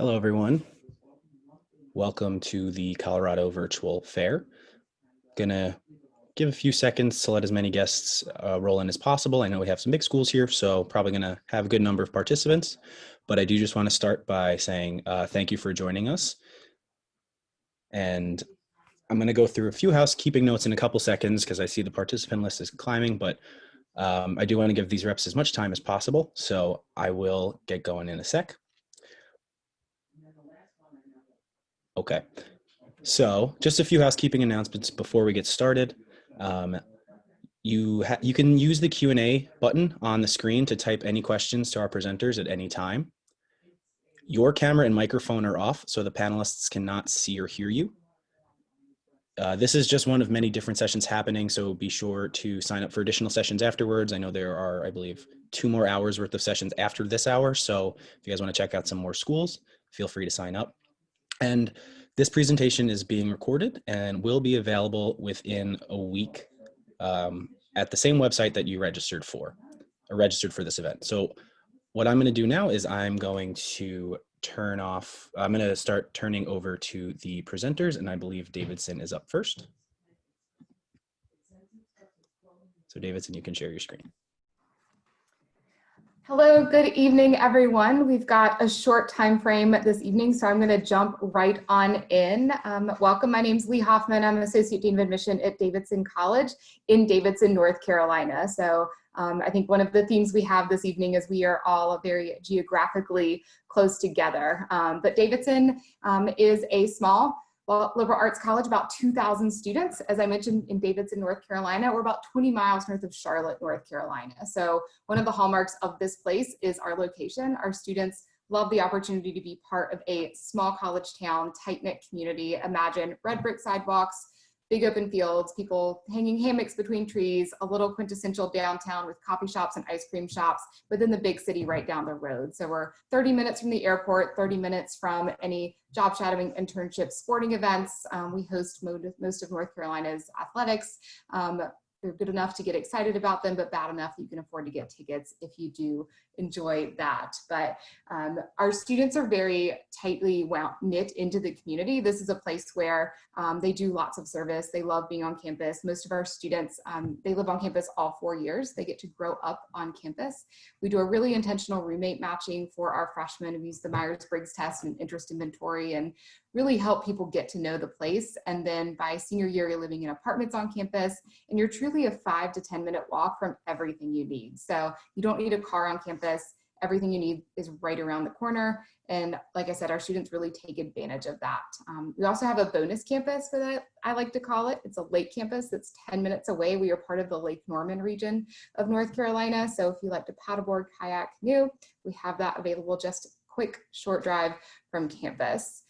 Hello, everyone. Welcome to the Colorado Virtual Fair. Gonna give a few seconds to let as many guests roll in as possible. I know we have some big schools here, so probably gonna have a good number of participants, but I do just want to start by saying thank you for joining us. And I'm gonna go through a few housekeeping notes in a couple seconds because I see the participant list is climbing, but I do want to give these reps as much time as possible, so I will get going in a sec. Okay, so just a few housekeeping announcements before we get started. You can use the Q&A button on the screen to type any questions to our presenters at any time. Your camera and microphone are off, so the panelists cannot see or hear you. This is just one of many different sessions happening, so be sure to sign up for additional sessions afterwards. I know there are, I believe, 2 more hours worth of sessions after this hour, so if you guys want to check out some more schools, feel free to sign up. And this presentation is being recorded and will be available within a week at the same website that you registered for this event. So what I'm going to do now is I'm going to start turning over to the presenters, and I believe Davidson is up first. So Davidson, you can share your screen. Hello, good evening, everyone. We've got a short time frame this evening, so I'm going to jump right on in. Welcome, my name's Lee Hoffman. I'm an Associate Dean of Admission at Davidson College in Davidson, North Carolina. So I think one of the themes we have this evening is we are all very geographically close together. But Davidson is a small liberal arts college, about 2,000 students. As I mentioned, in Davidson, North Carolina, we're about 20 miles north of Charlotte, North Carolina. So one of the hallmarks of this place is our location. Our students love the opportunity to be part of a small college town, tight-knit community. Imagine red brick sidewalks, big open fields, people hanging hammocks between trees, a little quintessential downtown with coffee shops and ice cream shops, but then the big city right down the road. So we're 30 minutes from the airport, 30 minutes from any job shadowing, internships, sporting events. We host most of North Carolina's athletics. They're good enough to get excited about them, but bad enough that you can afford to get tickets if you do enjoy that. But our students are very tightly knit into the community. This is a place where they do lots of service. They love being on campus. Most of our students, they live on campus all 4 years. They get to grow up on campus. We do a really intentional roommate matching for our freshmen. We use the Myers-Briggs test and interest inventory and really help people get to know the place. And then by senior year, you're living in apartments on campus, and you're truly a 5 to 10 minute walk from everything you need. So you don't need a car on campus. Everything you need is right around the corner. And like I said, our students really take advantage of that. We also have a bonus campus that I like to call it. It's a lake campus that's 10 minutes away. We are part of the Lake Norman region of North Carolina. So if you like to paddleboard, kayak, canoe, we have that available, just a quick short drive from campus.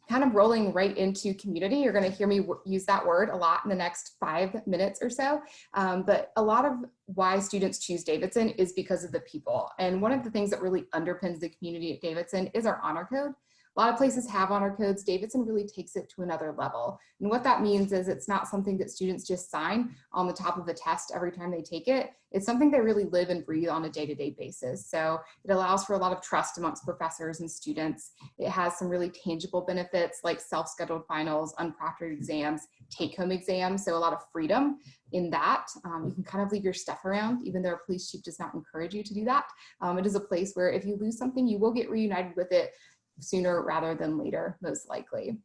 Kind of rolling right into community. You're going to hear me use that word a lot in the next 5 minutes or so. But a lot of why students choose Davidson is because of the people. And one of the things that really underpins the community at Davidson is our honor code. A lot of places have honor codes. Davidson really takes it to another level. And what that means is it's not something that students just sign on the top of a test every time they take it. It's something they really live and breathe on a day-to-day basis. So it allows for a lot of trust amongst professors and students. It has some really tangible benefits like self-scheduled finals, unproctored exams, take-home exams. So a lot of freedom in that. You can kind of leave your stuff around, even though our police chief does not encourage you to do that. It is a place where if you lose something, you will get reunited with it sooner rather than later, most likely.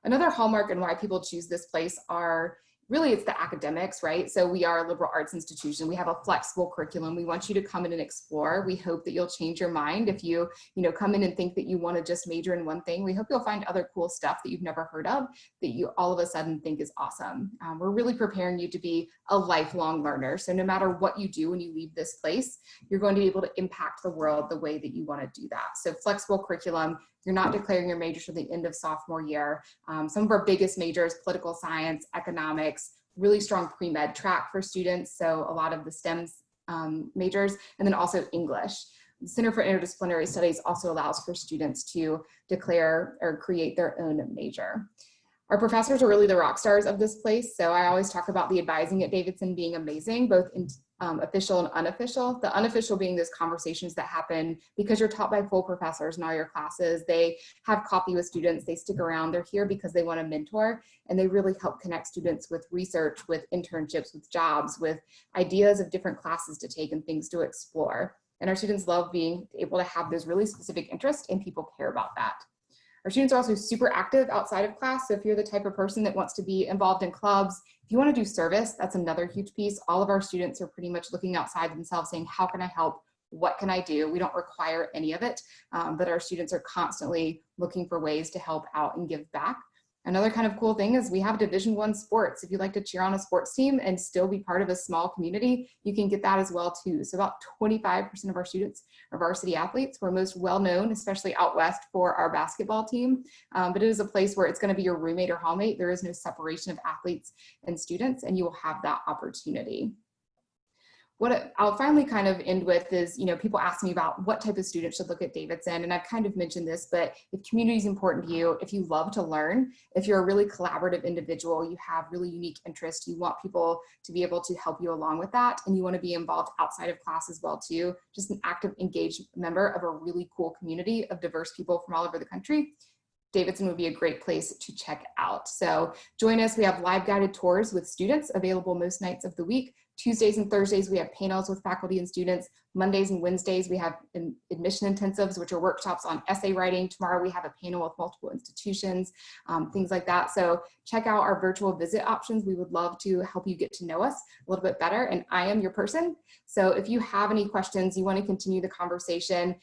Another hallmark and why people choose this place are really it's the academics, right? So we are a liberal arts institution. We have a flexible curriculum. We want you to come in and explore. We hope that you'll change your mind. If you come in and think that you want to just major in one thing, we hope you'll find other cool stuff that you've never heard of that you all of a sudden think is awesome. We're really preparing you to be a lifelong learner. So no matter what you do when you leave this place, you're going to be able to impact the world the way that you want to do that. So flexible curriculum. You're not declaring your majors for the end of sophomore year. Some of our biggest majors, political science, economics, really strong pre-med track for students. So a lot of the STEMs majors, and then also English. The Center for Interdisciplinary Studies also allows for students to declare or create their own major. Our professors are really the rock stars of this place. So I always talk about the advising at Davidson being amazing, both official and unofficial. The unofficial being those conversations that happen because you're taught by full professors in all your classes. They have coffee with students, they stick around, they're here because they want to mentor, and they really help connect students with research, with internships, with jobs, with ideas of different classes to take and things to explore. And our students love being able to have those really specific interests, and people care about that. Our students are also super active outside of class. So if you're the type of person that wants to be involved in clubs, if you want to do service, that's another huge piece. All of our students are pretty much looking outside themselves saying, how can I help? What can I do? We don't require any of it, but our students are constantly looking for ways to help out and give back. Another kind of cool thing is we have Division I sports. If you'd like to cheer on a sports team and still be part of a small community, you can get that as well too. So about 25% of our students are varsity athletes. We're most well known, especially out west, for our basketball team. But it is a place where it's going to be your roommate or hallmate. There is no separation of athletes and students, and you will have that opportunity. What I'll finally kind of end with is, people ask me about what type of student should look at Davidson, and I've kind of mentioned this, but if community is important to you, if you love to learn, if you're a really collaborative individual, you have really unique interests, you want people to be able to help you along with that, and you want to be involved outside of class as well too, just an active, engaged member of a really cool community of diverse people from all over the country, Davidson would be a great place to check out. So join us. We have live guided tours with students available most nights of the week. Tuesdays and Thursdays, we have panels with faculty and students. Mondays and Wednesdays, we have admission intensives, which are workshops on essay writing. Tomorrow, we have a panel with multiple institutions, things like that. So check out our virtual visit options. We would love to help you get to know us a little bit better, and I am your person. So if you have any questions, you want to continue the conversation,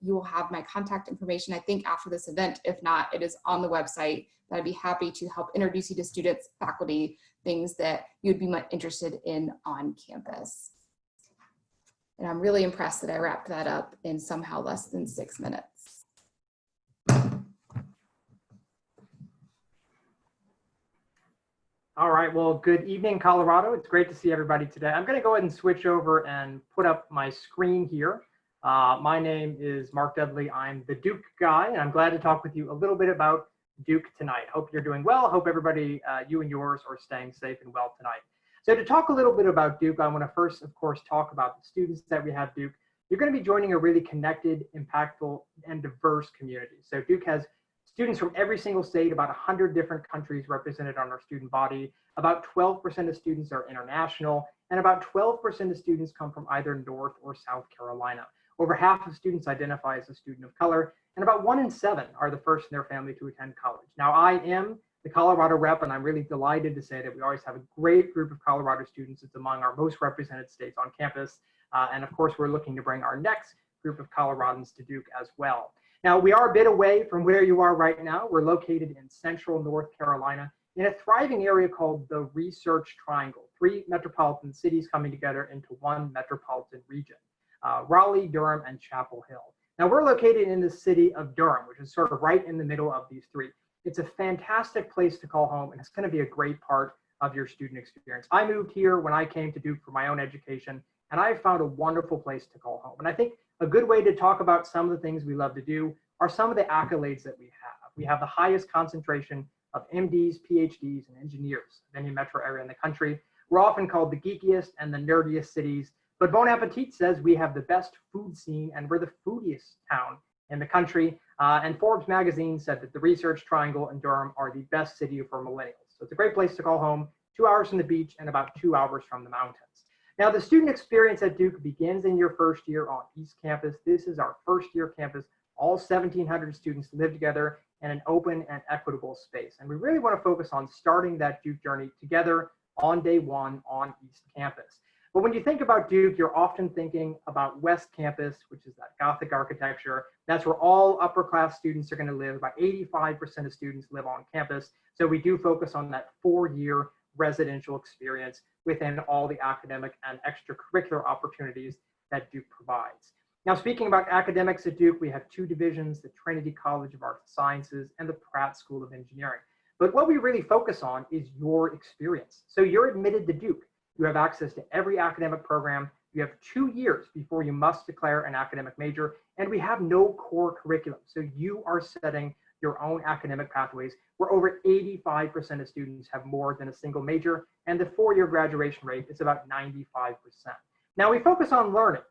you will have my contact information, I think, after this event. If not, it is on the website. But I'd be happy to help introduce you to students, faculty, things that you'd be much interested in on campus. And I'm really impressed that I wrapped that up in somehow less than 6 minutes. All right, well, good evening, Colorado. It's great to see everybody today. I'm going to go ahead and switch over and put up my screen here. My name is Mark Dudley. I'm the Duke guy, and I'm glad to talk with you a little bit about Duke tonight. Hope you're doing well. Hope everybody, you and yours, are staying safe and well tonight. So to talk a little bit about Duke, I want to first, of course, talk about the students that we have at Duke. You're going to be joining a really connected, impactful, and diverse community. So Duke has students from every single state, about 100 different countries represented on our student body. About 12% of students are international, and about 12% of students come from either North or South Carolina. Over half of students identify as a student of color, and about 1 in 7 are the first in their family to attend college. Now, I am the Colorado rep, and I'm really delighted to say that we always have a great group of Colorado students. It's among our most represented states on campus. And of course, we're looking to bring our next group of Coloradans to Duke as well. Now, we are a bit away from where you are right now. We're located in central North Carolina in a thriving area called the Research Triangle, 3 metropolitan cities coming together into 1 metropolitan region, Raleigh, Durham, and Chapel Hill. Now, we're located in the city of Durham, which is sort of right in the middle of these 3. It's a fantastic place to call home, and it's going to be a great part of your student experience. I moved here when I came to Duke for my own education, and I found a wonderful place to call home. And I think a good way to talk about some of the things we love to do are some of the accolades that we have. We have the highest concentration of MDs, PhDs, and engineers of any metro area in the country. We're often called the geekiest and the nerdiest cities, but Bon Appetit says we have the best food scene and we're the foodiest town in the country. And Forbes magazine said that the Research Triangle and Durham are the best city for millennials. So it's a great place to call home, 2 hours from the beach and about 2 hours from the mountains. Now, the student experience at Duke begins in your first year on East Campus. This is our first year campus. All 1,700 students live together in an open and equitable space. And we really want to focus on starting that Duke journey together on day 1 on East Campus. But when you think about Duke, you're often thinking about West Campus, which is that Gothic architecture. That's where all upper class students are going to live. About 85% of students live on campus. So we do focus on that 4-year residential experience within all the academic and extracurricular opportunities that Duke provides. Now, speaking about academics at Duke, we have 2 divisions, the Trinity College of Arts and Sciences and the Pratt School of Engineering. But what we really focus on is your experience. So you're admitted to Duke. You have access to every academic program. You have 2 years before you must declare an academic major, and we have no core curriculum. So you are setting your own academic pathways, where over 85% of students have more than a single major, and the 4-year graduation rate is about 95%. Now we focus on learning.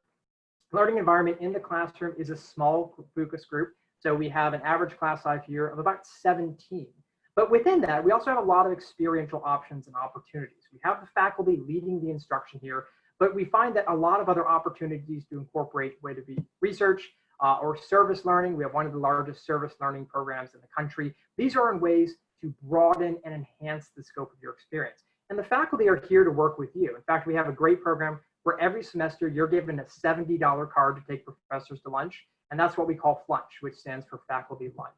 Learning environment in the classroom is a small focus group. So we have an average class size here of about 17. But within that, we also have a lot of experiential options and opportunities. We have the faculty leading the instruction here, but we find that a lot of other opportunities to incorporate whether it be research or service learning. We have one of the largest service learning programs in the country. These are in ways to broaden and enhance the scope of your experience. And the faculty are here to work with you. In fact, we have a great program where every semester you're given a $70 card to take professors to lunch. And that's what we call FLUNCH, which stands for Faculty Lunch.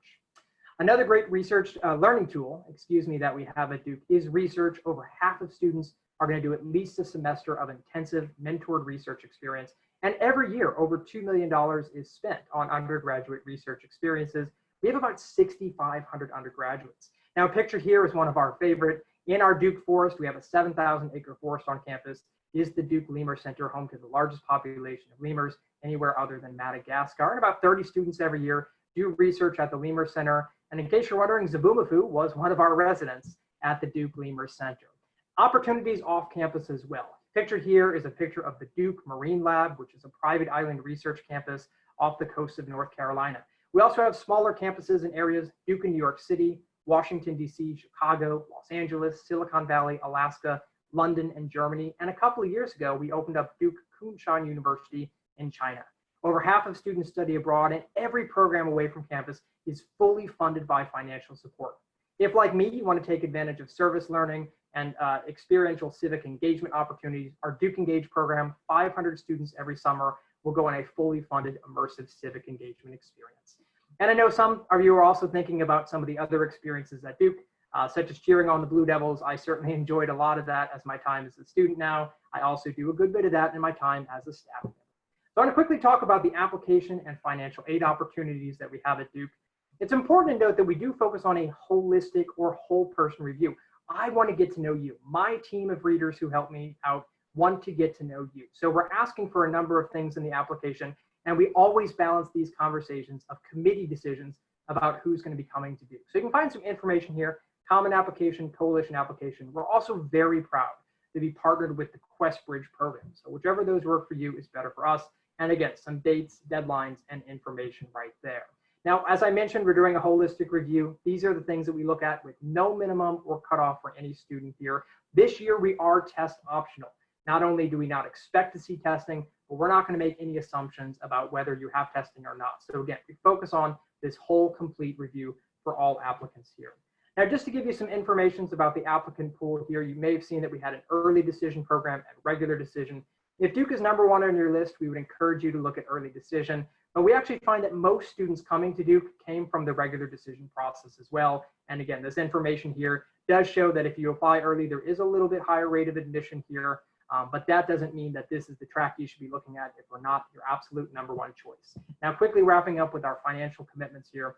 Another great research learning tool, that we have at Duke is research. Over half of students are going to do at least a semester of intensive mentored research experience. And every year, over $2 million is spent on undergraduate research experiences. We have about 6,500 undergraduates. Now, pictured here is one of our favorite. In our Duke forest, we have a 7,000-acre forest on campus. Is the Duke Lemur Center, home to the largest population of lemurs anywhere other than Madagascar. And about 30 students every year do research at the Lemur Center. And in case you're wondering, Zabumafu was one of our residents at the Duke Lemur Center. Opportunities off campus as well. Pictured here is a picture of the Duke Marine Lab, which is a private island research campus off the coast of North Carolina. We also have smaller campuses in areas, Duke in New York City, Washington, D.C., Chicago, Los Angeles, Silicon Valley, Alaska, London, and Germany. And a couple of years ago, we opened up Duke Kunshan University in China. Over half of students study abroad, and every program away from campus is fully funded by financial support. If, like me, you want to take advantage of service learning and experiential civic engagement opportunities, our Duke Engage program, 500 students every summer, will go on a fully funded immersive civic engagement experience. And I know some of you are also thinking about some of the other experiences at Duke, such as cheering on the Blue Devils. I certainly enjoyed a lot of that as my time as a student now. I also do a good bit of that in my time as a staff member. So I want to quickly talk about the application and financial aid opportunities that we have at Duke. It's important to note that we do focus on a holistic or whole person review. I want to get to know you. My team of readers who help me out want to get to know you. So we're asking for a number of things in the application, and we always balance these conversations of committee decisions about who's going to be coming to Duke. So you can find some information here, common application, coalition application. We're also very proud to be partnered with the Quest Bridge program. So whichever those work for you is better for us. And again, some dates, deadlines, and information right there. Now, as I mentioned, we're doing a holistic review. These are the things that we look at with no minimum or cutoff for any student here. This year, we are test optional. Not only do we not expect to see testing, but we're not going to make any assumptions about whether you have testing or not. So again, we focus on this whole complete review for all applicants here. Now, just to give you some information about the applicant pool here, you may have seen that we had an early decision program and regular decision. If Duke is number one on your list, we would encourage you to look at early decision. But we actually find that most students coming to Duke came from the regular decision process as well. And again, this information here does show that if you apply early, there is a little bit higher rate of admission here. But that doesn't mean that this is the track you should be looking at if we're not your absolute number one choice. Now, quickly wrapping up with our financial commitments here.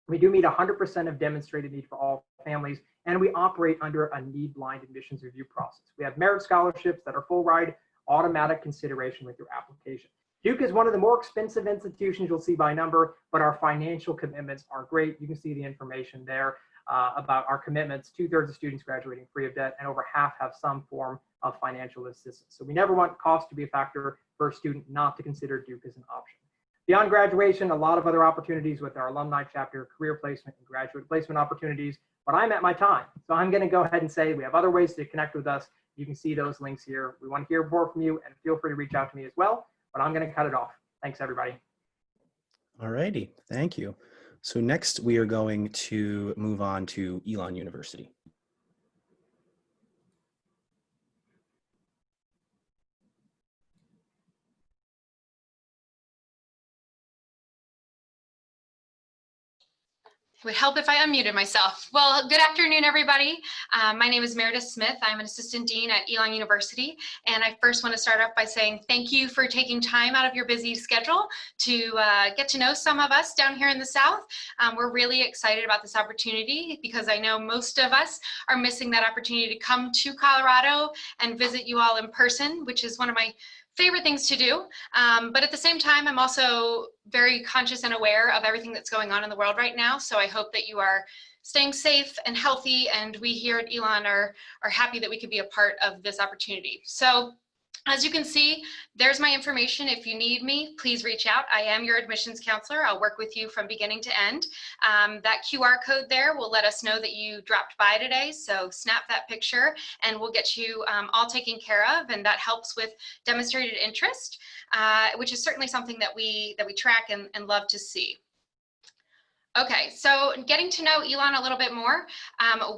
We do meet 100% of demonstrated need for all families, and we operate under a need-blind admissions review process. We have merit scholarships that are full ride, automatic consideration with your application. Duke is one of the more expensive institutions you'll see by number, but our financial commitments are great. You can see the information there about our commitments. 2/3 of students graduating free of debt, and over half have some form of financial assistance. So we never want cost to be a factor for a student not to consider Duke as an option. Beyond graduation, a lot of other opportunities with our alumni chapter, career placement, and graduate placement opportunities. But I'm at my time, so I'm going to go ahead and say we have other ways to connect with us. You can see those links here. We want to hear more from you, and feel free to reach out to me as well. But I'm going to cut it off. Thanks, everybody. All righty, thank you. So next we are going to move on to Elon University. It would help if I unmuted myself. Well, good afternoon, everybody. My name is Meredith Smith. I'm an assistant dean at Elon University. And I first want to start off by saying thank you for taking time out of your busy schedule to get to know some of us down here in the South. We're really excited about this opportunity because I know most of us are missing that opportunity to come to Colorado and visit you all in person, which is one of my favorite things to do. But at the same time, I'm also very conscious and aware of everything that's going on in the world right now. So I hope that you are staying safe and healthy. And we here at Elon are happy that we could be a part of this opportunity. So As you can see, there's my information. If you need me, please reach out. I am your admissions counselor. I'll work with you from beginning to end. That QR code there will let us know that you dropped by today. So snap that picture and we'll get you all taken care of. And that helps with demonstrated interest, which is certainly something that we track and love to see. Okay, so getting to know Elon a little bit more,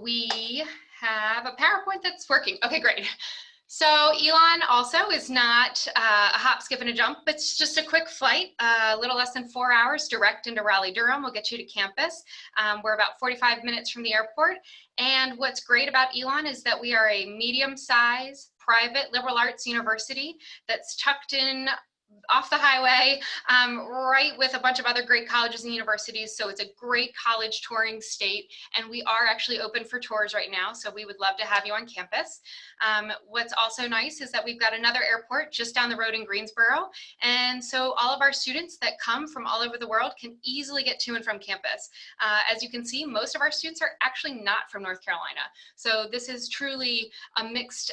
we have a PowerPoint that's working. Okay, great. So Elon also is not a hop, skip, and a jump. It's just a quick flight, a little less than 4 hours direct into Raleigh-Durham. We'll get you to campus. We're about 45 minutes from the airport. And what's great about Elon is that we are a medium-sized private liberal arts university that's tucked in off the highway, right with a bunch of other great colleges and universities. So it's a great college touring state, and we are actually open for tours right now. So we would love to have you on campus. What's also nice is that we've got another airport just down the road in Greensboro. And so all of our students that come from all over the world can easily get to and from campus. As you can see, most of our students are actually not from North Carolina. So this is truly a mixed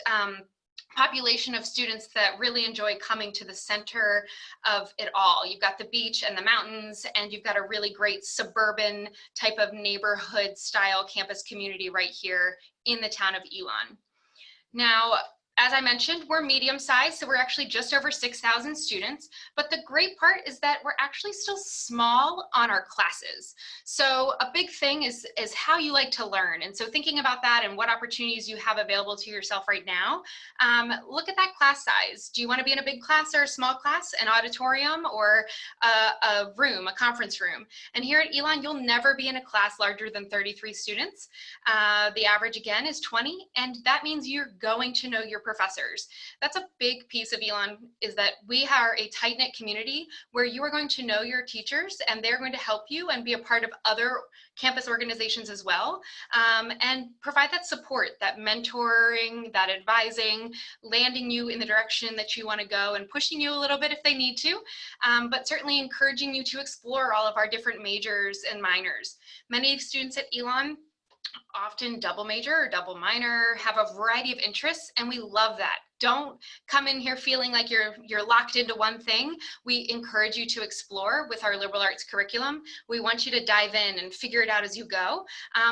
population of students that really enjoy coming to the center of it all. You've got the beach and the mountains, and you've got a really great suburban type of neighborhood style campus community right here in the town of Elon. Now, as I mentioned, we're medium sized, so we're actually just over 6,000 students. But the great part is that we're actually still small on our classes. So a big thing is how you like to learn. And so thinking about that and what opportunities you have available to yourself right now, look at that class size. Do you want to be in a big class or a small class, an auditorium or a room, a conference room? And here at Elon, you'll never be in a class larger than 33 students. The average, again, is 20, and that means you're going to know your professors. That's a big piece of Elon, is that we are a tight-knit community where you are going to know your teachers and they're going to help you and be a part of other campus organizations as well, and provide that support, that mentoring, that advising, landing you in the direction that you want to go and pushing you a little bit if they need to, but certainly encouraging you to explore all of our different majors and minors. Many students at Elon often double major or double minor, have a variety of interests, and we love that. Don't come in here feeling like you're locked into one thing. We encourage you to explore with our liberal arts curriculum. We want you to dive in and figure it out as you go.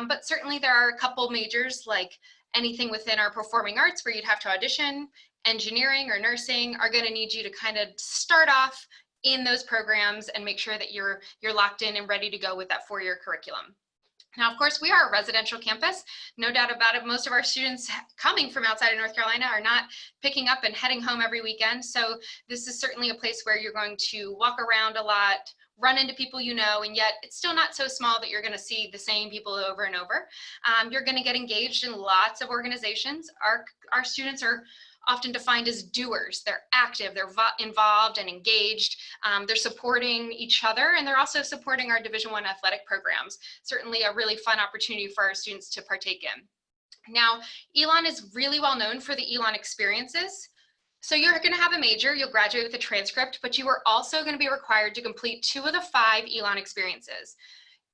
But certainly there are a couple majors, like anything within our performing arts where you'd have to audition. Engineering or nursing are going to need you to kind of start off in those programs and make sure that you're locked in and ready to go with that 4-year curriculum. Now, of course, we are a residential campus, no doubt about it. Most of our students coming from outside of North Carolina are not picking up and heading home every weekend. So this is certainly a place where you're going to walk around a lot, run into people you know, and yet it's still not so small that you're going to see the same people over and over. You're going to get engaged in lots of organizations. Our students are often defined as doers. They're active, they're involved and engaged, they're supporting each other, and they're also supporting our Division I athletic programs. Certainly a really fun opportunity for our students to partake in. Now, Elon is really well known for the Elon experiences. So you're going to have a major, you'll graduate with a transcript, but you are also going to be required to complete 2 of the 5 Elon experiences: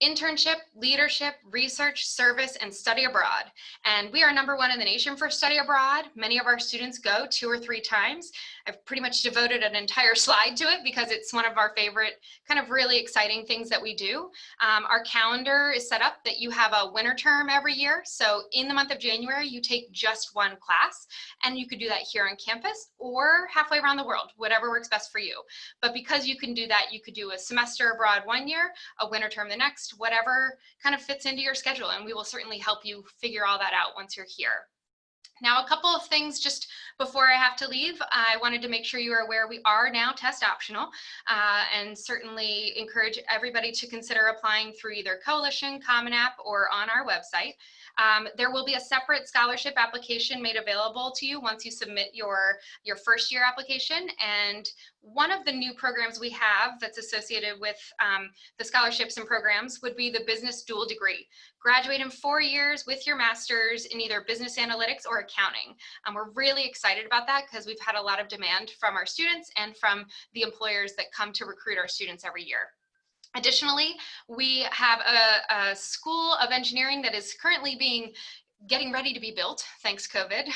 internship, leadership, research, service, and study abroad. And we are #1 in the nation for study abroad. Many of our students go 2 or 3 times. I've pretty much devoted an entire slide to it because it's one of our favorite kind of really exciting things that we do. Our calendar is set up that you have a winter term every year. So in the month of January, you take just 1 class, and you could do that here on campus or halfway around the world, whatever works best for you. But because you can do that, you could do a semester abroad 1 year, a winter term the next, whatever kind of fits into your schedule, and we will certainly help you figure all that out once you're here. Now, a couple of things just before I have to leave. I wanted to make sure you are aware we are now test optional, and certainly encourage everybody to consider applying through either Coalition, Common App, or on our website. There will be a separate scholarship application made available to you once you submit your first-year application. And one of the new programs we have that's associated with the scholarships and programs would be the Business Dual Degree. Graduate in 4 years with your master's in either business analytics or accounting. We're really excited about that because we've had a lot of demand from our students and from the employers that come to recruit our students every year. Additionally, we have a School of Engineering that is currently being getting ready to be built, thanks COVID.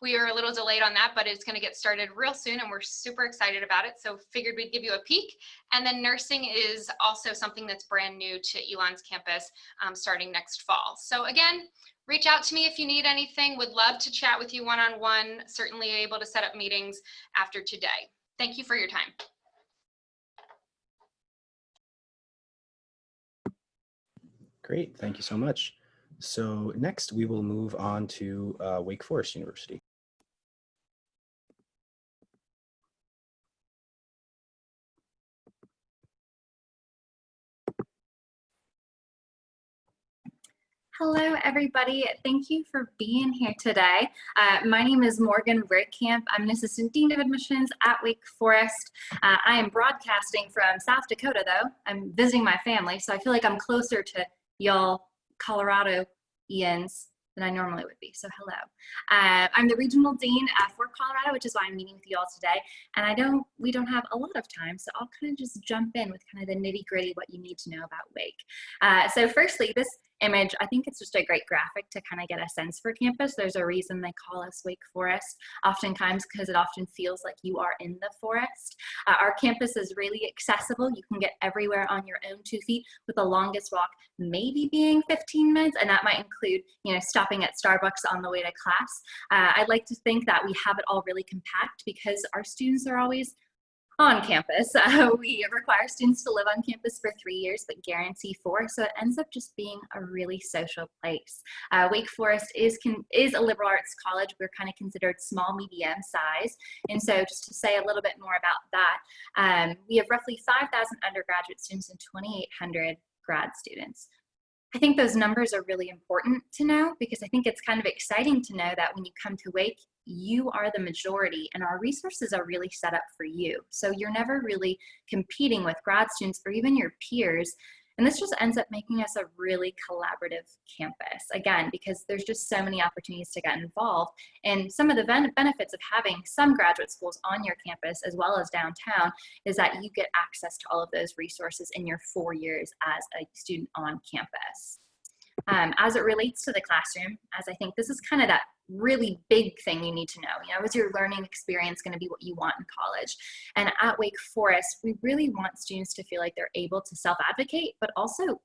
We are a little delayed on that, but it's going to get started real soon and we're super excited about it. So figured we'd give you a peek. And then nursing is also something that's brand new to Elon's campus starting next fall. So again, reach out to me if you need anything. Would love to chat with you one-on-one. Certainly able to set up meetings after today. Thank you for your time. Great, thank you so much. So next we will move on to Wake Forest University. Hello, everybody. Thank you for being here today. My name is Morgan Rittkamp. I'm an assistant dean of admissions at Wake Forest. I am broadcasting from South Dakota, though. I'm visiting my family, so I feel like I'm closer to y'all Colorado-ians than I normally would be, so hello. I'm the regional dean for Colorado, which is why I'm meeting with you all today. And we don't have a lot of time, so I'll kind of just jump in with kind of the nitty gritty, what you need to know about Wake. So firstly, this image, I think it's just a great graphic to kind of get a sense for campus. There's a reason they call us Wake Forest, oftentimes because it often feels like you are in the forest. Our campus is really accessible. You can get everywhere on your own 2 feet, with the longest walk maybe being 15 minutes, and that might include, you know, stopping at Starbucks on the way to class. I'd like to think that we have it all really compact because our students are always on campus. We require students to live on campus for 3 years, but guarantee 4, so it ends up just being a really social place. Wake Forest is a liberal arts college. We're kind of considered small, medium size, and so just to say a little bit more about that, we have roughly 5,000 undergraduate students and 2,800 grad students. I think those numbers are really important to know because I think it's kind of exciting to know that when you come to Wake, you are the majority and our resources are really set up for you. So you're never really competing with grad students or even your peers. And this just ends up making us a really collaborative campus, again, because there's just so many opportunities to get involved. And some of the benefits of having some graduate schools on your campus as well as downtown is that you get access to all of those resources in your 4 years as a student on campus. As it relates to the classroom, as I think this is kind of that really big thing you need to know. You know, is your learning experience going to be what you want in college? And at Wake Forest, we really want students to feel like they're able to self-advocate, but also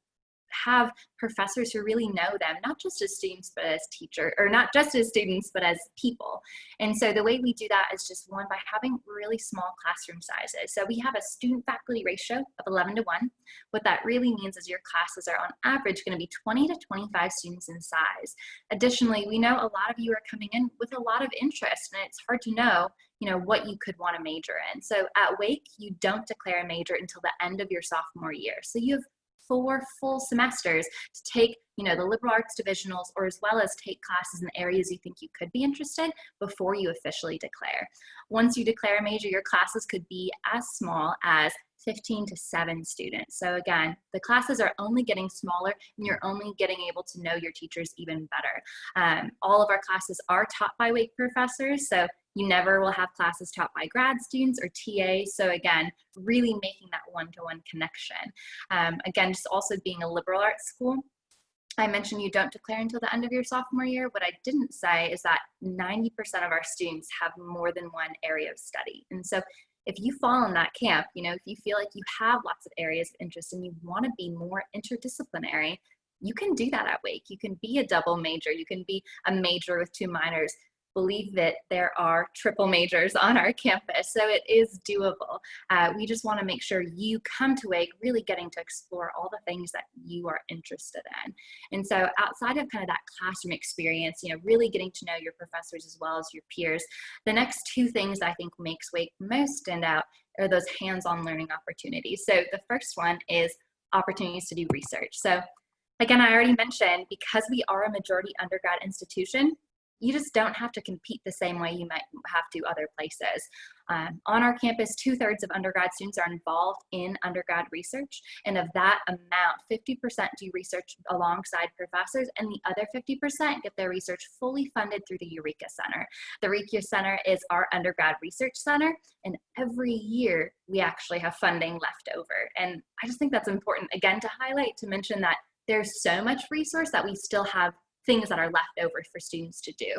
have professors who really know them, not just as students, but as teachers, or not just as students, but as people. And so the way we do that is just one, by having really small classroom sizes. So we have a student faculty ratio of 11 to 1. What that really means is your classes are on average going to be 20 to 25 students in size. Additionally, we know a lot of you are coming in with a lot of interest, and it's hard to know, you know, what you could want to major in. So at Wake, you don't declare a major until the end of your sophomore year. So you have 4 full semesters to take, you know, the liberal arts divisionals, or as well as take classes in areas you think you could be interested before you officially declare. Once you declare a major, your classes could be as small as 15 to 7 students. So again, the classes are only getting smaller and you're only getting able to know your teachers even better. All of our classes are taught by Wake professors, so you never will have classes taught by grad students or TAs. So again, really making that one-to-one connection. Again, just also being a liberal arts school, I mentioned you don't declare until the end of your sophomore year. What I didn't say is that 90% of our students have more than one area of study. And so if you fall in that camp, you know, if you feel like you have lots of areas of interest and you want to be more interdisciplinary, you can do that at Wake. You can be a double major. You can be a major with 2 minors. Believe that there are triple majors on our campus, so it is doable. We just want to make sure you come to Wake really getting to explore all the things that you are interested in. And so outside of kind of that classroom experience, you know, really getting to know your professors as well as your peers, the next 2 things I think makes Wake most stand out are those hands-on learning opportunities. So the first one is opportunities to do research. So again, I already mentioned, because we are a majority undergrad institution, you just don't have to compete the same way you might have to other places. On our campus, 2/3 of undergrad students are involved in undergrad research, and of that amount, 50% do research alongside professors, and the other 50% get their research fully funded through the Eureka Center. The Eureka Center is our undergrad research center, and every year we actually have funding left over. And I just think that's important, again, to highlight, to mention that there's so much resource that we still have things that are left over for students to do.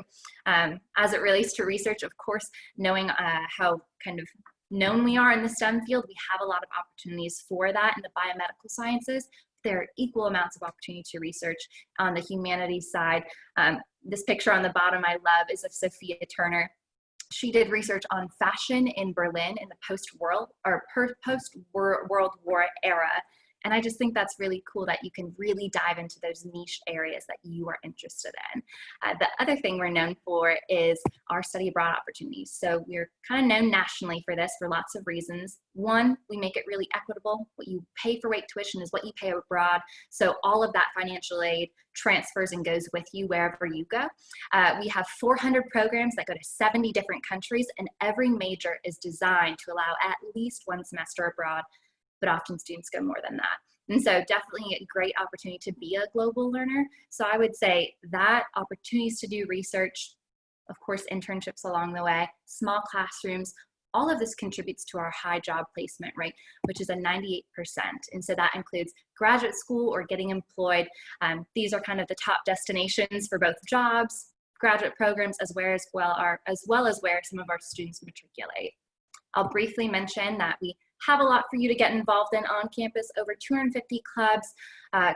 As it relates to research, of course, knowing how kind of known we are in the STEM field, we have a lot of opportunities for that in the biomedical sciences. There are equal amounts of opportunity to research on the humanities side. This picture on the bottom I love is of Sophia Turner. She did research on fashion in Berlin in the post-World War era. And I just think that's really cool that you can really dive into those niche areas that you are interested in. The other thing we're known for is our study abroad opportunities. So we're kind of known nationally for this for lots of reasons. One, we make it really equitable. What you pay for tuition is what you pay abroad. So all of that financial aid transfers and goes with you wherever you go. We have 400 programs that go to 70 different countries, and every major is designed to allow at least one semester abroad, but often students go more than that. And so definitely a great opportunity to be a global learner. So I would say that opportunities to do research, of course, internships along the way, small classrooms, all of this contributes to our high job placement rate, which is a 98%. And so that includes graduate school or getting employed. These are kind of the top destinations for both jobs, graduate programs, as well as where some of our students matriculate. I'll briefly mention that we have a lot for you to get involved in on campus, over 250 clubs,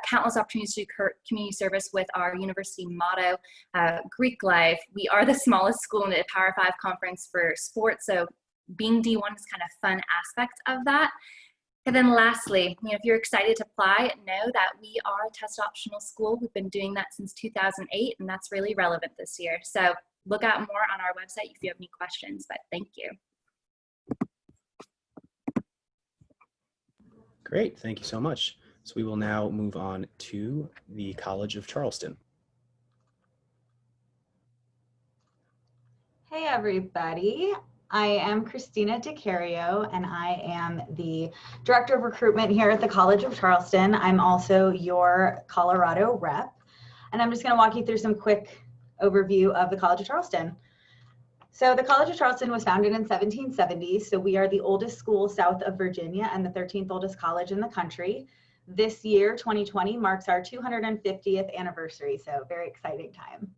countless opportunities to do community service with our university motto, Greek life. We are the smallest school in the Power 5 conference for sports, so being D1 is kind of a fun aspect of that. And then lastly, if you're excited to apply, know that we are a test optional school. We've been doing that since 2008, and that's really relevant this year. So look out more on our website if you have any questions, but thank you. Great, thank you so much. So we will now move on to the College of Charleston. Hey everybody, I am Christina DiCario and I am the Director of Recruitment here at the College of Charleston. I'm also your Colorado rep, and I'm just going to walk you through some quick overview of the College of Charleston. So the College of Charleston was founded in 1770, so we are the oldest school south of Virginia and the 13th oldest college in the country. This year, 2020, marks our 250th anniversary, so very exciting time.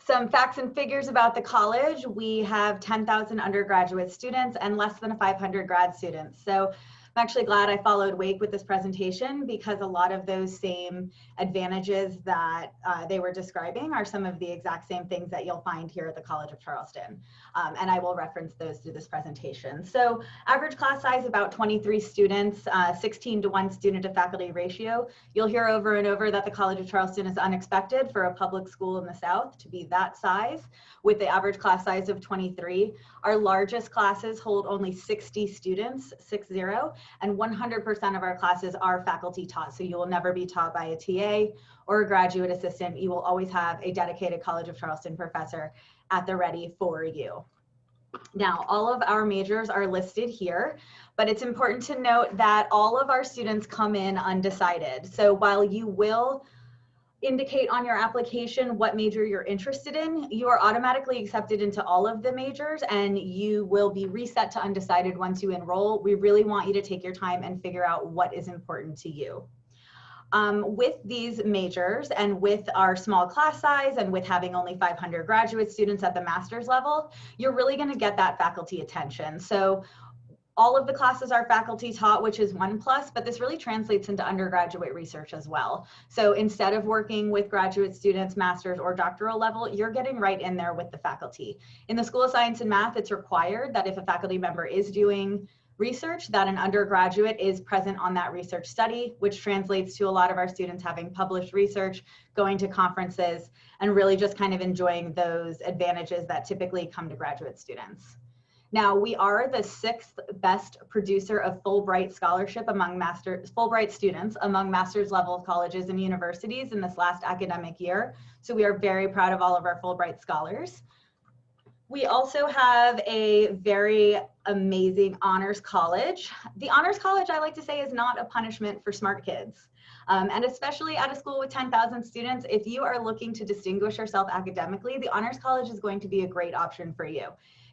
Some facts and figures about the college. We have 10,000 undergraduate students and less than 500 grad students. So I'm actually glad I followed Wake with this presentation, because a lot of those same advantages that they were describing are some of the exact same things that you'll find here at the College of Charleston. And I will reference those through this presentation. So average class size, about 23 students, 16-to-1 student to faculty ratio. You'll hear over and over that the College of Charleston is unexpected for a public school in the South to be that size, with the average class size of 23. Our largest classes hold only 60 students, 60, and 100% of our classes are faculty taught. So you will never be taught by a TA or a graduate assistant. You will always have a dedicated College of Charleston professor at the ready for you. Now, all of our majors are listed here, but it's important to note that all of our students come in undecided. So while you will indicate on your application what major you're interested in, you are automatically accepted into all of the majors, and you will be reset to undecided once you enroll. We really want you to take your time and figure out what is important to you. With these majors and with our small class size and with having only 500 graduate students at the master's level, you're really going to get that faculty attention. So all of the classes are faculty taught, which is 1+, but this really translates into undergraduate research as well. So instead of working with graduate students, master's or doctoral level, you're getting right in there with the faculty. In the School of Science and Math, it's required that if a faculty member is doing research, that an undergraduate is present on that research study, which translates to a lot of our students having published research, going to conferences, and really just kind of enjoying those advantages that typically come to graduate students. Now, we are the 6th best producer of Fulbright scholarship among Fulbright students among master's level colleges and universities in this last academic year. So we are very proud of all of our Fulbright scholars. We also have a very amazing honors college. The honors college, I like to say, is not a punishment for smart kids. And especially at a school with 10,000 students, if you are looking to distinguish yourself academically, the honors college is going to be a great option for you.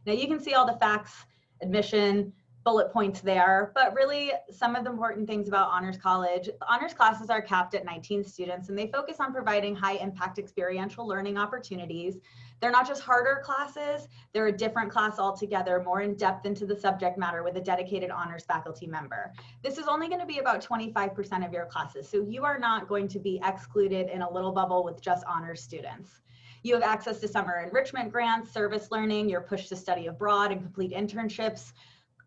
Now you can see all the facts, admission, bullet points there, but really some of the important things about Honors College. The honors classes are capped at 19 students, and they focus on providing high impact experiential learning opportunities. They're not just harder classes, they're a different class altogether, more in depth into the subject matter with a dedicated honors faculty member. This is only going to be about 25% of your classes, so you are not going to be excluded in a little bubble with just honors students. You have access to summer enrichment grants, service learning, you're pushed to study abroad and complete internships.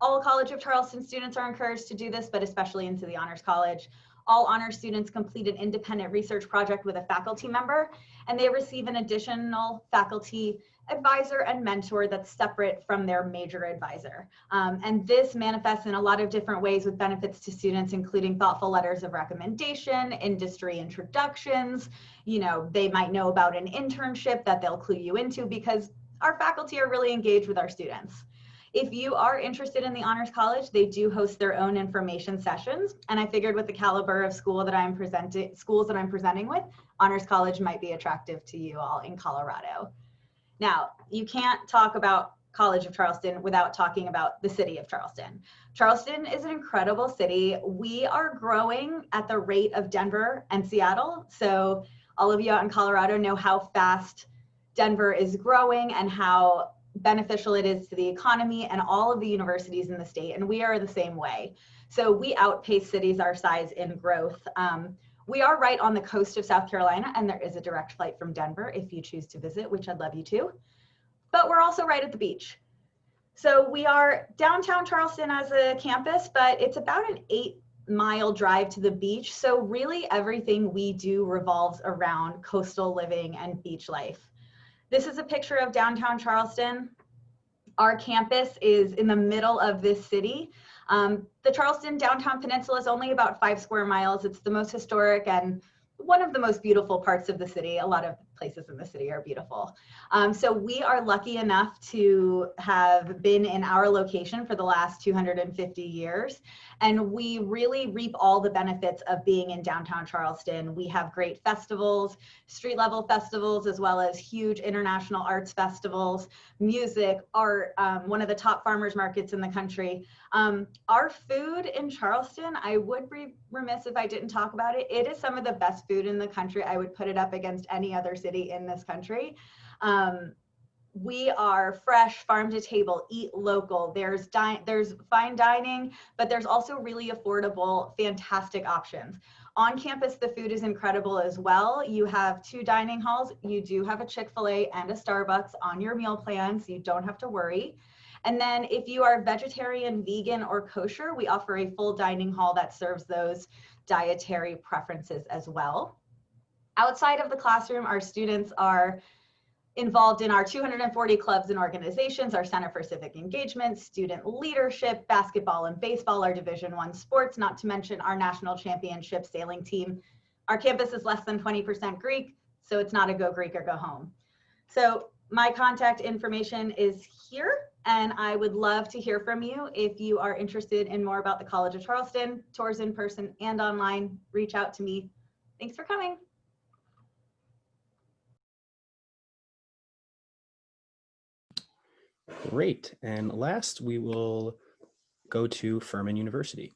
All College of Charleston students are encouraged to do this, but especially into the Honors College. All honors students complete an independent research project with a faculty member, and they receive an additional faculty advisor and mentor that's separate from their major advisor. And this manifests in a lot of different ways with benefits to students, including thoughtful letters of recommendation, industry introductions. They might know about an internship that they'll clue you into because our faculty are really engaged with our students. If you are interested in the Honors College, they do host their own information sessions. And I figured with the caliber of schools that I'm presenting with, Honors College might be attractive to you all in Colorado. Now, you can't talk about College of Charleston without talking about the city of Charleston. Charleston is an incredible city. We are growing at the rate of Denver and Seattle. So all of you out in Colorado know how fast Denver is growing and how beneficial it is to the economy and all of the universities in the state, and we are the same way. So we outpace cities our size in growth. We are right on the coast of South Carolina, and there is a direct flight from Denver if you choose to visit, which I'd love you to. But we're also right at the beach. So we are downtown Charleston as a campus, but it's about an 8-mile drive to the beach. So really everything we do revolves around coastal living and beach life. This is a picture of downtown Charleston. Our campus is in the middle of this city. The Charleston downtown peninsula is only about 5 square miles. It's the most historic and one of the most beautiful parts of the city. A lot of places in the city are beautiful. So we are lucky enough to have been in our location for the last 250 years. And we really reap all the benefits of being in downtown Charleston. We have great festivals, street level festivals, as well as huge international arts festivals, music, art, one of the top farmers markets in the country. Our food in Charleston, I would be remiss if I didn't talk about it. It is some of the best food in the country. I would put it up against any other city in this country. We are fresh, farm to table, eat local. There's fine dining, but there's also really affordable, fantastic options. On campus, the food is incredible as well. You have 2 dining halls. You do have a Chick-fil-A and a Starbucks on your meal plan, so you don't have to worry. And then if you are vegetarian, vegan, or kosher, we offer a full dining hall that serves those dietary preferences as well. Outside of the classroom, our students are involved in our 240 clubs and organizations, our Center for Civic Engagement, student leadership, basketball and baseball, our Division I sports, not to mention our national championship sailing team. Our campus is less than 20% Greek, so it's not a go Greek or go home. So my contact information is here, and I would love to hear from you. If you are interested in more about the College of Charleston, tours in person and online, reach out to me. Thanks for coming. Great. And last, we will go to Furman University.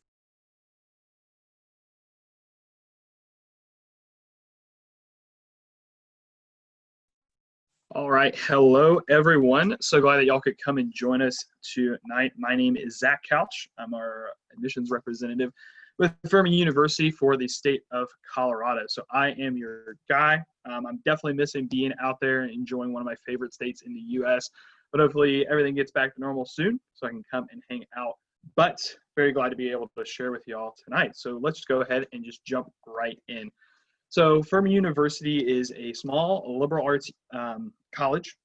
All right. Hello, everyone. So glad that y'all could come and join us tonight. My name is Zach Couch. I'm our admissions representative with Furman University for the state of Colorado. So I am your guy. I'm definitely missing being out there and enjoying one of my favorite states in the U.S., but hopefully everything gets back to normal soon so I can come and hang out. But very glad to be able to share with y'all tonight. So let's just go ahead and just jump right in. So Furman University is a small liberal arts college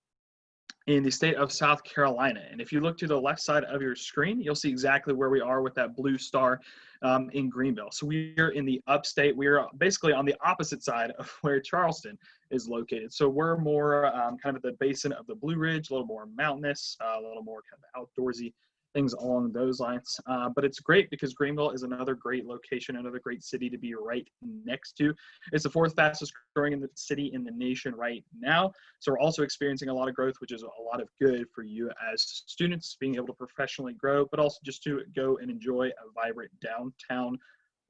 in the state of South Carolina. And if you look to the left side of your screen, you'll see exactly where we are with that blue star in Greenville. So we're in the upstate. We're basically on the opposite side of where Charleston is located. So we're more kind of at the basin of the Blue Ridge, a little more mountainous, a little more kind of outdoorsy things along those lines. But it's great because Greenville is another great location, another great city to be right next to. It's the 4th fastest growing in the city in the nation right now. So we're also experiencing a lot of growth, which is a lot of good for you as students, being able to professionally grow, but also just to go and enjoy a vibrant downtown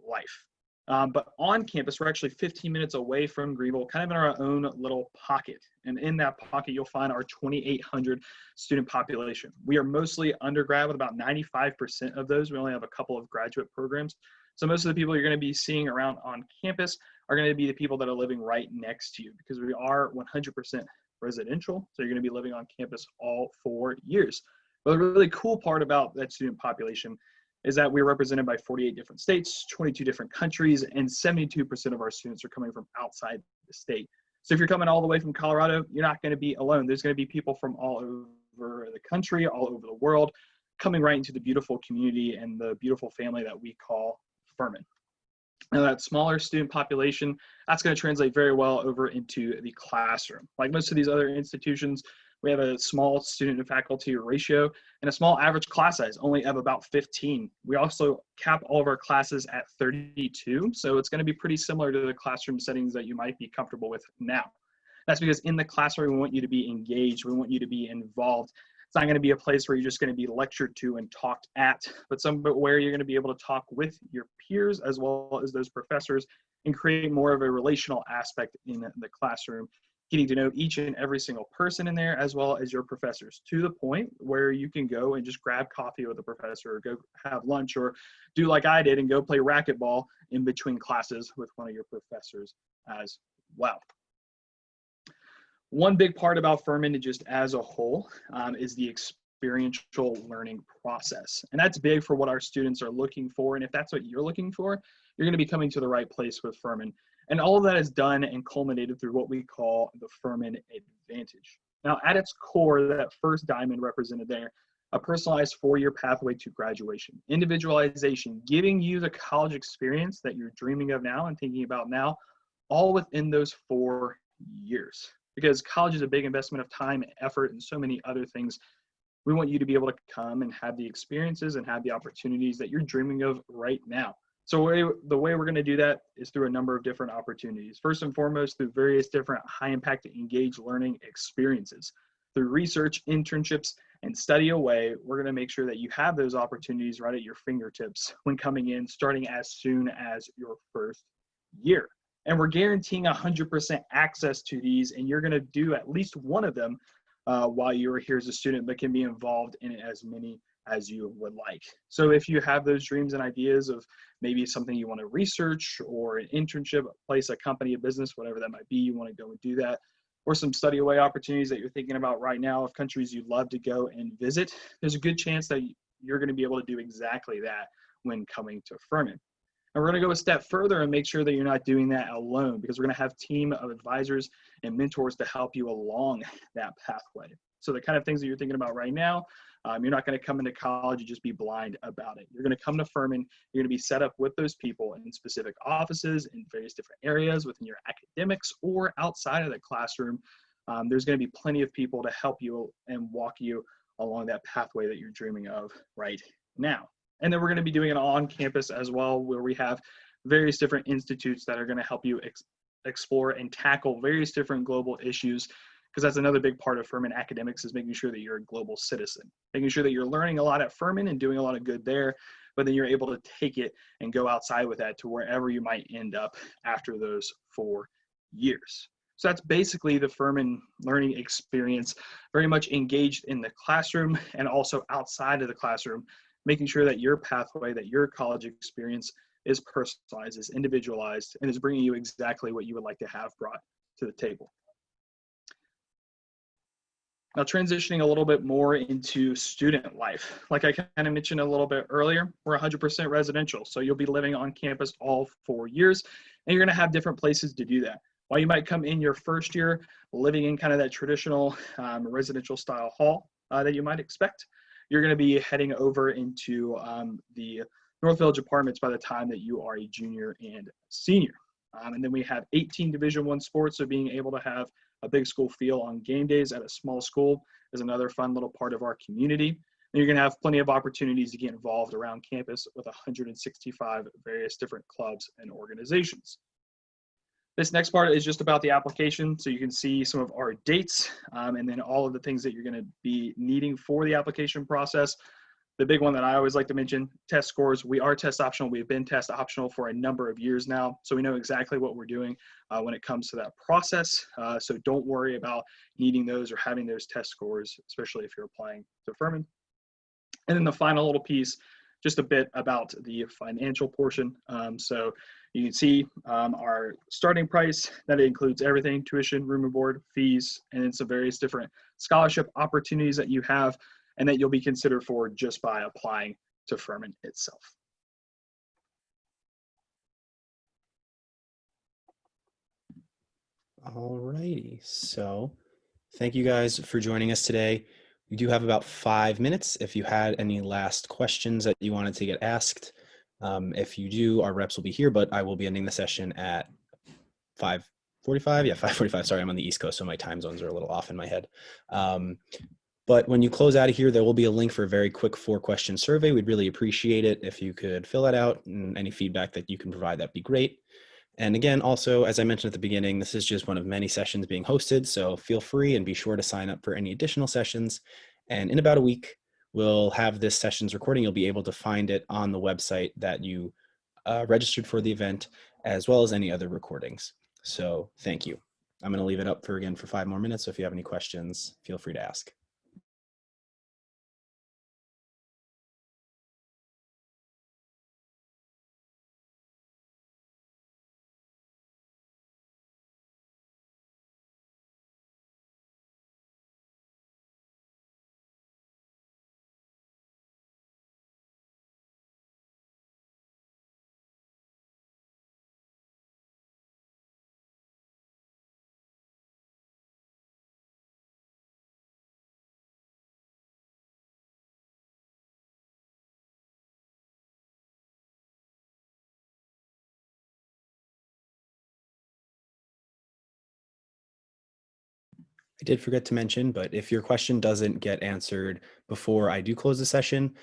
life. But on campus, we're actually 15 minutes away from Greenville, kind of in our own little pocket. And in that pocket, you'll find our 2,800 student population. We are mostly undergrad with about 95% of those. We only have a couple of graduate programs. So most of the people you're going to be seeing around on campus are going to be the people that are living right next to you, because we are 100% residential. So you're going to be living on campus all 4 years. But the really cool part about that student population is that we're represented by 48 different states, 22 different countries, and 72% of our students are coming from outside the state. So if you're coming all the way from Colorado, you're not going to be alone. There's going to be people from all over the country, all over the world, coming right into the beautiful community and the beautiful family that we call Furman. Now, that smaller student population, that's going to translate very well over into the classroom. Like most of these other institutions, we have a small student to faculty ratio and a small average class size, only of about 15. We also cap all of our classes at 32, so it's going to be pretty similar to the classroom settings that you might be comfortable with now. That's because in the classroom, we want you to be engaged. We want you to be involved. It's not going to be a place where you're just going to be lectured to and talked at, but where you're going to be able to talk with your peers as well as those professors and create more of a relational aspect in the classroom, getting to know each and every single person in there as well as your professors, to the point where you can go and just grab coffee with a professor or go have lunch or do like I did and go play racquetball in between classes with one of your professors as well. One big part about Furman just as a whole is the experiential learning process. And that's big for what our students are looking for. And if that's what you're looking for, you're going to be coming to the right place with Furman. And all of that is done and culminated through what we call the Furman Advantage. Now, at its core, that first diamond represented there, a personalized 4-year pathway to graduation, individualization, giving you the college experience that you're dreaming of now and thinking about now, all within those 4 years. Because college is a big investment of time, effort, and so many other things. We want you to be able to come and have the experiences and have the opportunities that you're dreaming of right now. So the way we're going to do that is through a number of different opportunities. First and foremost, through various different high-impact engaged learning experiences. Through research, internships, and study away, we're going to make sure that you have those opportunities right at your fingertips when coming in, starting as soon as your first year. And we're guaranteeing 100% access to these, and you're going to do at least one of them while you're here as a student, but can be involved in as many as you would like. So if you have those dreams and ideas of maybe something you want to research or an internship, a place, a company, a business, whatever that might be, you want to go and do that, or some study away opportunities that you're thinking about right now of countries you'd love to go and visit, there's a good chance that you're going to be able to do exactly that when coming to Furman. And we're going to go a step further and make sure that you're not doing that alone, because we're going to have a team of advisors and mentors to help you along that pathway. So the kind of things that you're thinking about right now, you're not going to come into college and just be blind about it. You're going to come to Furman. You're going to be set up with those people in specific offices in various different areas within your academics or outside of the classroom. There's going to be plenty of people to help you and walk you along that pathway that you're dreaming of right now. And then we're going to be doing it on campus as well, where we have various different institutes that are going to help you explore and tackle various different global issues, because that's another big part of Furman academics, is making sure that you're a global citizen, making sure that you're learning a lot at Furman and doing a lot of good there, but then you're able to take it and go outside with that to wherever you might end up after those 4 years. So that's basically the Furman learning experience, very much engaged in the classroom and also outside of the classroom, making sure that your pathway, that your college experience is personalized, is individualized, and is bringing you exactly what you would like to have brought to the table. Now, transitioning a little bit more into student life. Like I kind of mentioned a little bit earlier, we're 100% residential. So you'll be living on campus all 4 years, and you're going to have different places to do that. While you might come in your first year living in kind of that traditional residential style hall that you might expect, you're going to be heading over into the North Village apartments by the time that you are a junior and senior. And then we have 18 Division I sports, so being able to have a big school feel on game days at a small school is another fun little part of our community. And you're going to have plenty of opportunities to get involved around campus with 165 various different clubs and organizations. This next part is just about the application. So you can see some of our dates and then all of the things that you're going to be needing for the application process. The big one that I always like to mention, test scores. We are test optional. We've been test optional for a number of years now. So we know exactly what we're doing when it comes to that process. So don't worry about needing those or having those test scores, especially if you're applying to Furman. And then the final little piece, just a bit about the financial portion. So you can see our starting price, that includes everything: tuition, room and board, fees, and then some various different scholarship opportunities that you have and that you'll be considered for just by applying to Furman itself. All righty, so thank you guys for joining us today. We do have about 5 minutes if you had any last questions that you wanted to get asked. If you do, our reps will be here, but I will be ending the session at 5:45. Yeah, 5:45. Sorry, I'm on the East Coast, so my time zones are a little off in my head. But when you close out of here, there will be a link for a very quick 4-question survey. We'd really appreciate it if you could fill that out, and any feedback that you can provide, that'd be great. And again, also, as I mentioned at the beginning, this is just one of many sessions being hosted, so feel free and be sure to sign up for any additional sessions. And in about a week, we'll have this session's recording. You'll be able to find it on the website that you registered for the event, as well as any other recordings. So thank you. I'm going to leave it up for 5 more minutes. So if you have any questions, feel free to ask. I did forget to mention, but if your question doesn't get answered before I do close the session,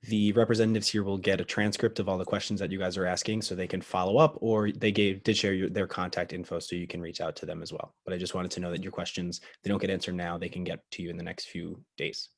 the representatives here will get a transcript of all the questions that you guys are asking, so they can follow up, or they did share their contact info, so you can reach out to them as well. But I just wanted to know that your questions, if they don't get answered now, they can get to you in the next few days.